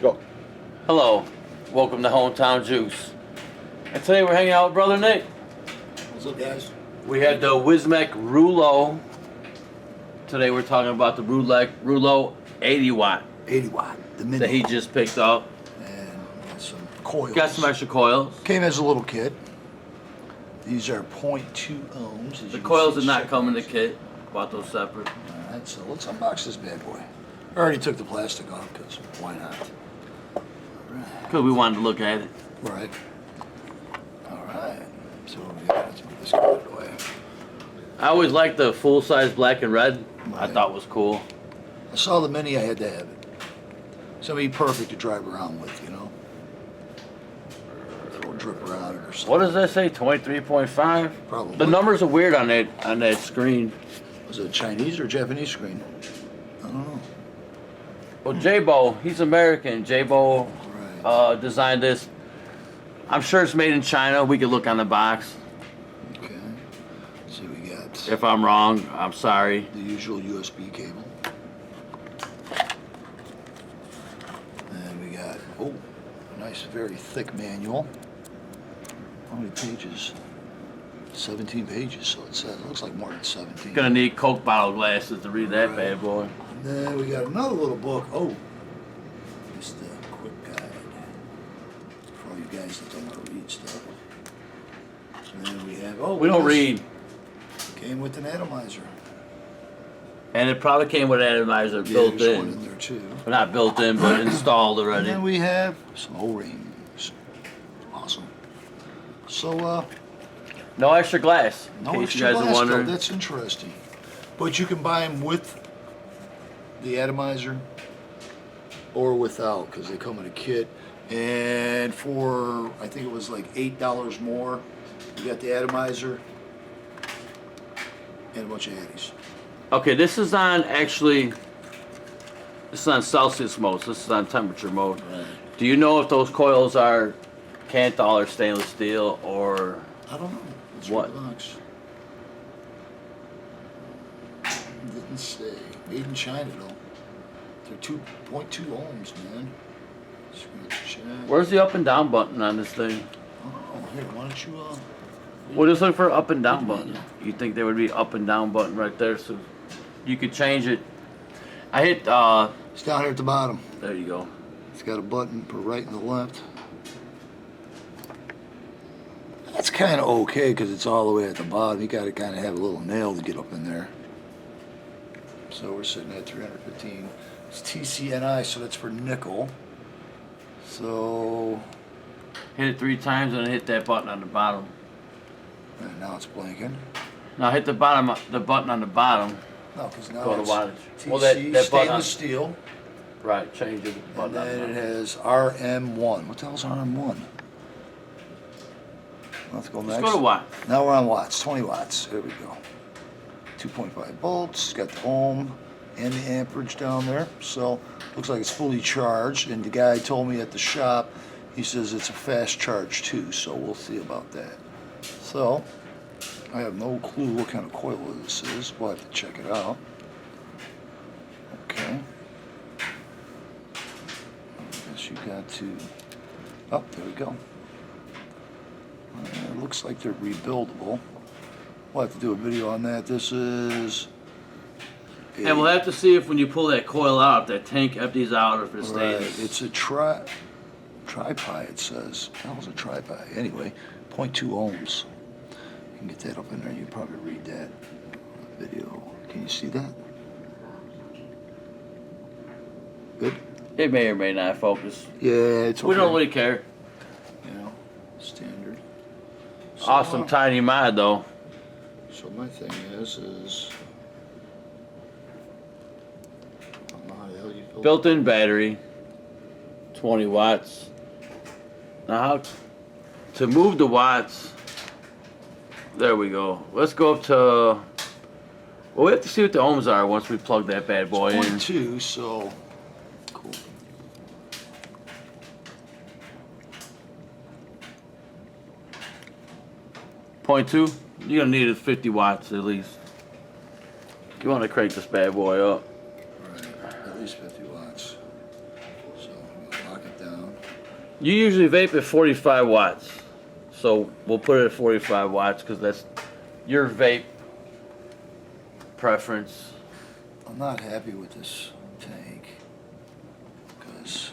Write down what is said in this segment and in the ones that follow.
go. Hello, welcome to Hometown Juice. And today we're hanging out with Brother Nick. What's up, guys? We had the Wismec Reuleaux. Today we're talking about the Reuleaux 80W 80W, the mini. that he just picked up. And some coils. Got some extra coils. Came as a little kit. These are 0.2 ohms. The coils did not come in the kit. Bought those separate. Alright, so let's unbox this bad boy. I already took the plastic off because why not? Because we wanted to look at it. Right. Alright. So yeah, let's move this out of the way. I always liked the full-size black and red. I Right. thought was cool. I saw the mini, I had to have it. Something perfect to drive around with, you know? Throw a dripper out or something. What does that say? 23.5? Probably. The numbers are weird on that screen. Was it a Chinese or Japanese screen? I don't know. Well, J-Bo, he's American. J-Bo Right. designed this. I'm sure it's made in China. We could look on the box. Okay. So we got If I'm wrong, I'm sorry. the usual USB cable. And we got, oh, a nice, very thick manual. How many pages? 17 pages, so it says. It looks like more than 17. Gonna need Coke bottle glasses to read that bad boy. And then we got another little book. Oh, just a quick guide for all you guys that don't want to read stuff. So then we have, oh, We don't this read. Came with an atomizer. And it probably came with an atomizer Yeah, built there's one in. in there too. Well, not built in, but installed And already. then we have some O-rings. Awesome. So, No extra glass. In no case extra you guys are glass, though. wondering. That's interesting. But you can buy them with the atomizer or without, because they come in a kit. And for, I think it was like $8 more, you got the atomizer and a bunch of addies. Okay, this is on actually. This is on Celsius mode. So this is on temperature mode. Right. Do you know if those coils are Canthal or stainless steel or I don't know. It's What? in the box. Didn't say. Made in China though. They're 2.2 ohms, man. Check. where's the up and down button on this thing? Oh, here, why don't you, Well, just look for up and down button. You think there would be up and down button right there, so you could change it. I hit. it's down here at the bottom. There you go. It's got a button for right and the left. That's kind of okay because it's all the way at the bottom. You got to kind of have a little nail to get up in there. So we're sitting at 315. It's TCNI, so that's for nickel. So Hit it 3 times and then hit that button on the bottom. and now it's blinking. Now hit the bottom, the button on the bottom. No, because now Go to it's wattage. TC, Well, that button on- stainless steel, Right, change it. and Button on the then it bottom. has RM1. What the hell's RM1? Let's go Let's next. go to watt. Now we're on watts, 20 watts. There we go. 2.5 volts. Got the ohm and the amperage down there. So looks like it's fully charged. And the guy told me at the shop, he says it's a fast charge too. So we'll see about that. So I have no clue what kind of coil this is. We'll have to check it out. Okay. I guess you got to. Oh, there we go. It looks like they're rebuildable. We'll have to do a video on that. This is. And we'll have to see if when you pull that coil out, if that tank empties out or if it Right. stays. It's a tri-pi, it says. That was a tri-pi. Anyway, 0.2 ohms. You can get that up in there. You can probably read that video. Can you see that? Good? It may or may not focus. Yeah, it's okay. We don't really care. You know, standard. So, Awesome tiny mod though. So my thing is I don't know how the hell you build Built-in battery, 20 watts. Now how to move the watts? There we go. Let's go up to. Well, we have to see what the ohms are once we plug that bad boy in. 0.2, so cool. .2. You're gonna need 50 watts at least. You want to crank this bad boy up. Right, at least 50 watts. So I'm gonna lock You usually vape at 45 watts. So we'll put it at 45 watts because that's your vape preference. I'm not happy with this tank because,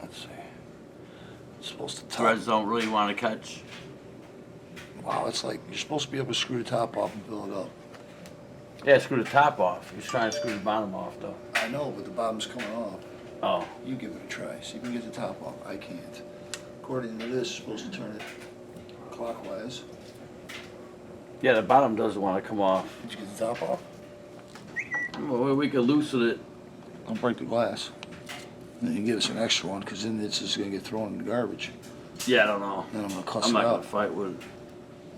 let's see, it's supposed to top. Threads don't really want to catch. Wow, it's like you're supposed to be able to screw the top off and fill it up. Yeah, screw the top off. He's trying to screw the bottom off though. I know, but the bottom's coming off. Oh. You give it a try. See if you can get the top off. I can't. According to this, you're supposed to turn it clockwise. Yeah, the bottom doesn't want to come off. Did you get the top off? Well, we could loosen it. Don't break the glass. And then you give us an extra one because then it's just going to get thrown in the garbage. Yeah, I don't know. Then I'm going to cuss I'm it not going out. to fight with it.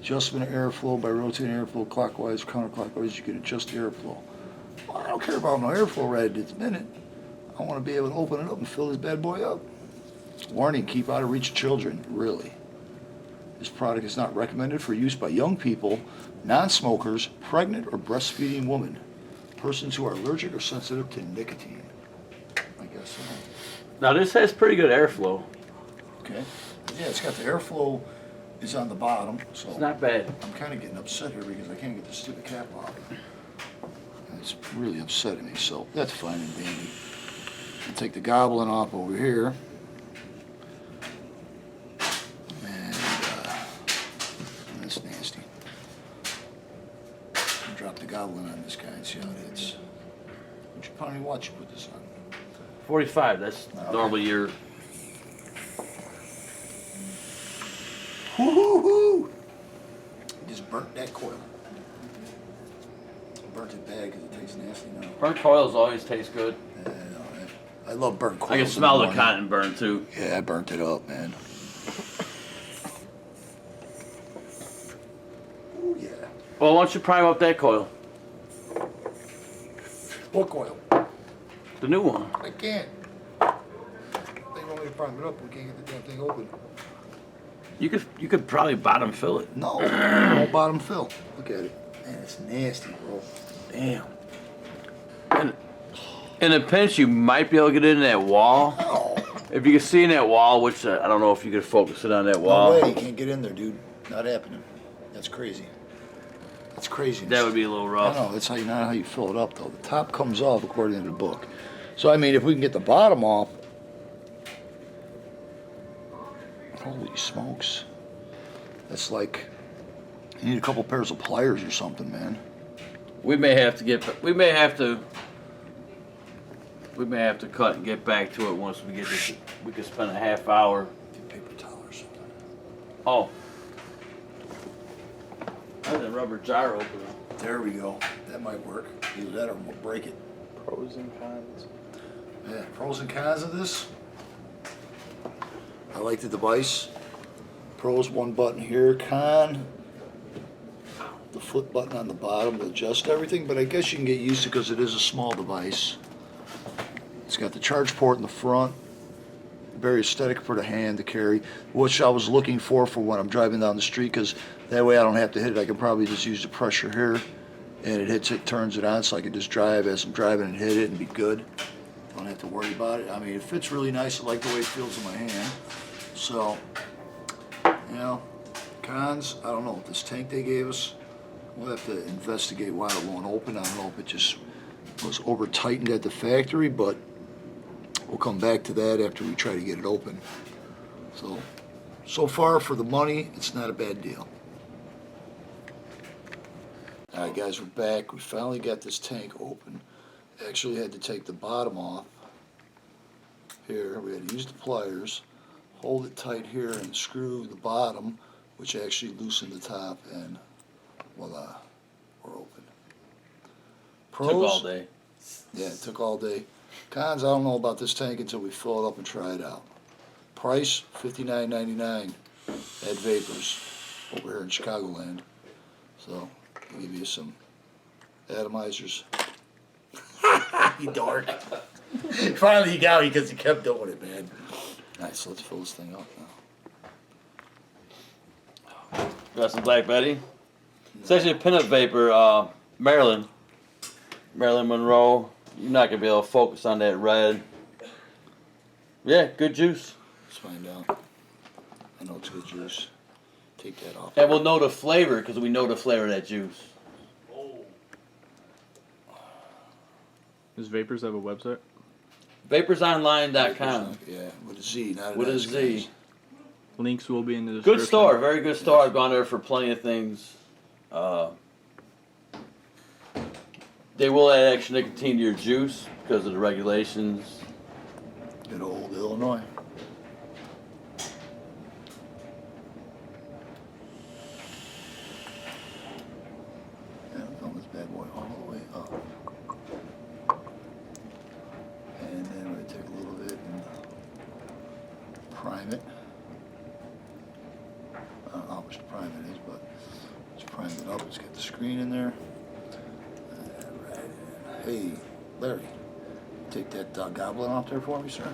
Adjustment of airflow by rotating airflow clockwise, counterclockwise. You can adjust the airflow. Well, I don't care about no airflow right at this minute. I want to be able to open it up and fill this bad boy up. Warning, keep out of reach of children, really. This product is not recommended for use by young people, non-smokers, pregnant or breastfeeding women, persons who are allergic or sensitive to nicotine. I guess so. Now this has pretty good airflow. Okay. Yeah, it's got the airflow is on the bottom, so It's not bad. I'm kind of getting upset here because I can't get the stupid cap off. It's really upsetting me, so that's fine and dandy. I'll take the goblin off over here. And that's nasty. I'll drop the goblin on this guy and see how it is. Would you probably watch you put this on? 45, that's Okay. normally your... Woo-hoo-hoo! Just burnt that coil. Burnt it bad because it tastes nasty now. Burnt coils always taste good. Yeah, I love burnt coils. I can smell the cotton burn too. Yeah, I burnt it up, man. Ooh, yeah. Well, why don't you prime up that coil? What coil? The new one. I can't. They want me to prime it up. We can't get the damn thing open. You could probably bottom fill it. No, all bottom fill. Look at it. Man, it's nasty, bro. Damn. And in a pinch, you might be able to get in that wall. Oh. If you can see in that wall, which I don't know if you could focus it on that wall. No way, you can't get in there, dude. Not happening. That's crazy. That's crazy. That would be a little I rough. know, that's how you not how you fill it up though. The top comes off according to the book. So I mean if we can get the bottom off. Holy smokes. That's like you need a couple pairs of pliers or something, man. We may have to cut and get back to it once we get this. We could spend a half hour. Get paper towel or something. Oh. That's a rubber jar opener. There we go. That might work. Either that or we'll break it. Pros and cons. Yeah, pros and cons of this. I like the device. Pros, one button here. Con, the flip button on the bottom to adjust everything, but I guess you can get used to it because it is a small device. It's got the charge port in the front. Very aesthetic for the hand to carry, which I was looking for when I'm driving down the street, because that way I don't have to hit it. I can probably just use the pressure here, and it hits it, turns it on, so I can just drive as I'm driving and hit it and be good. Don't have to worry about it. I mean, it fits really nice. I like the way it feels in my hand. So, you know, cons, I don't know. This tank they gave us, we'll have to investigate why it won't open. I don't know if it just was over tightened at the factory, but we'll come back to that after we try to get it open. So far for the money, it's not a bad deal. All right, guys, we're back. We finally got this tank open. Actually had to take the bottom off here. We had to use the pliers, hold it tight here, and screw the bottom, which actually loosened the top, and voila, we're open. Pros, Took all day. yeah, it took all day. Cons, I don't know about this tank until we fill it up and try it out. Price, $59.99 at Vapors over here in Chicagoland. So, I'll give you some atomizers. You dork. Finally you got me because you kept doing it, man. Alright, so let's fill this thing up now. Got some Black Betty. It's actually a pinup vapor, Maryland Monroe. You're not gonna be able to focus on that red. Yeah, good juice. Let's find out. I know it's good juice. Take that off. And we'll know the flavor because we know the flavor of that juice. Does Vapors have a website? Vaporsonline.com. Yeah, with a Z, not With a S, Z. guys. Links will be in the description. Good store, very good store. I've gone there for plenty of things. They will add extra nicotine to your juice because of the regulations. Good old Illinois. And I'm filling this bad boy all the way up. And then we're going to take a little bit and prime it. I don't know how much prime it is, but let's prime it up. Let's get the screen in there. Right in. Hey, Larry, take that goblin off there for me, sir.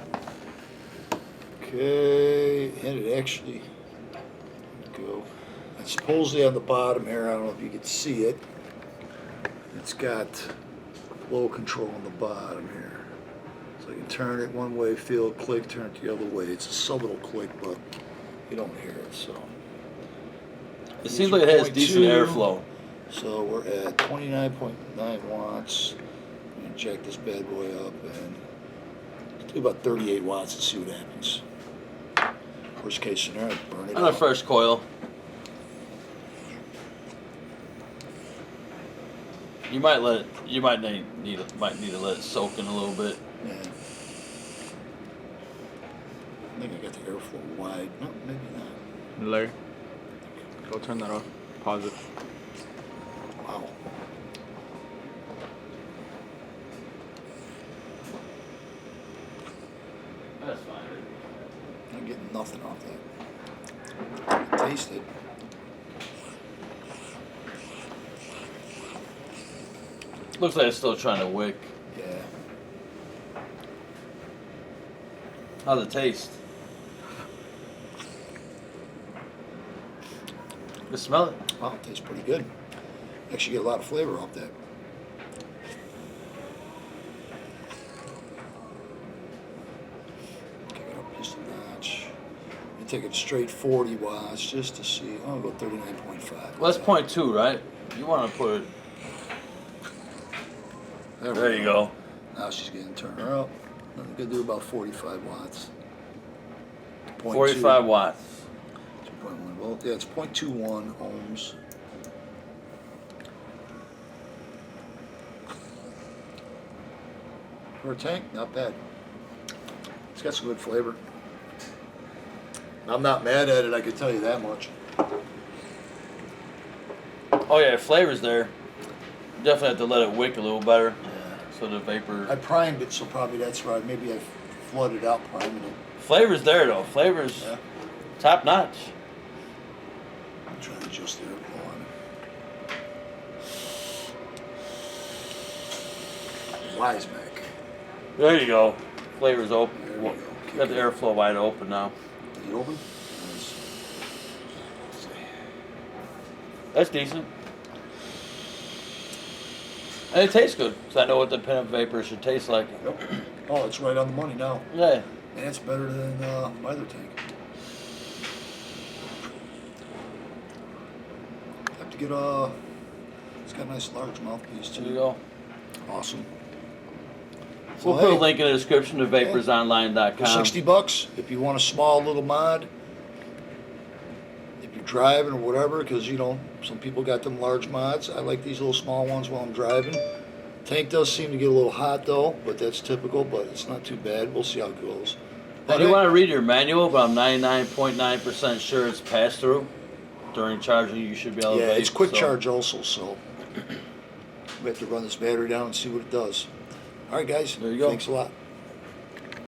Okay, and it actually, go. And supposedly on the bottom here, I don't know if you can see it, it's got flow control on the bottom here. So I can turn it one way, feel it click, turn it the other way. It's a subtle click, but you don't hear it, so. It seems like it has decent 0.2. airflow. So we're at 29.9 watts. Inject this bad boy up and do about 38 watts and see what happens. Worst case scenario, burn it On the out. first coil. You might let it. You might need to let it soak in a little bit. Yeah. I think I got the airflow wide. No, maybe not. Larry, go turn that off. Pause it. Wow. That's fine. I'm getting nothing off that. Taste it. Looks like it's still trying to wick. Yeah. How's it taste? You smell it? Wow, it tastes pretty good. Actually get a lot of flavor off that. Kick it up just a notch. You take it straight 40 watts just to see. I'll go 39.5. Well, that's 0.2, right? You want to put it. There you go. Now she's getting turned her up. I'm gonna do about 45 watts. 0.2. 45 watts. 2.1 volt. Yeah, it's 0.21 ohms. For a tank, not bad. It's got some good flavor. I'm not mad at it, I can tell you that much. Oh yeah, flavor's there. Definitely have to let it wick a little better. Yeah. So the vapor. I primed it, so probably that's right. Maybe I flooded out priming it. Flavor's there though. Flavor's Yeah. top notch. I'm trying to adjust the airflow on it. Wismec. There you go. Flavor's open. There we go. Got the airflow wide open now. Is it open? Let's see. That's decent. And it tastes good, because I know what the pinup vapor should taste like. Yep. Oh, it's right on the money now. Yeah. And it's better than my other tank. Have to get it's got a nice large mouthpiece too. There you go. Awesome. We'll So, put a hey, link in the description to for vaporsonline.com. 60 bucks, if you want a small little mod, if you're driving or whatever, because you know, some people got them large mods. I like these little small ones while I'm driving. Tank does seem to get a little hot though, but that's typical, but it's not too bad. We'll see how it goes. I do want to read your manual, but I'm 99.9% sure it's pass through. During charging, you should be able to Yeah, vape, it's quick so. charge also, so we have to run this battery down and see what it does. All right, guys. There you go. Thanks a lot.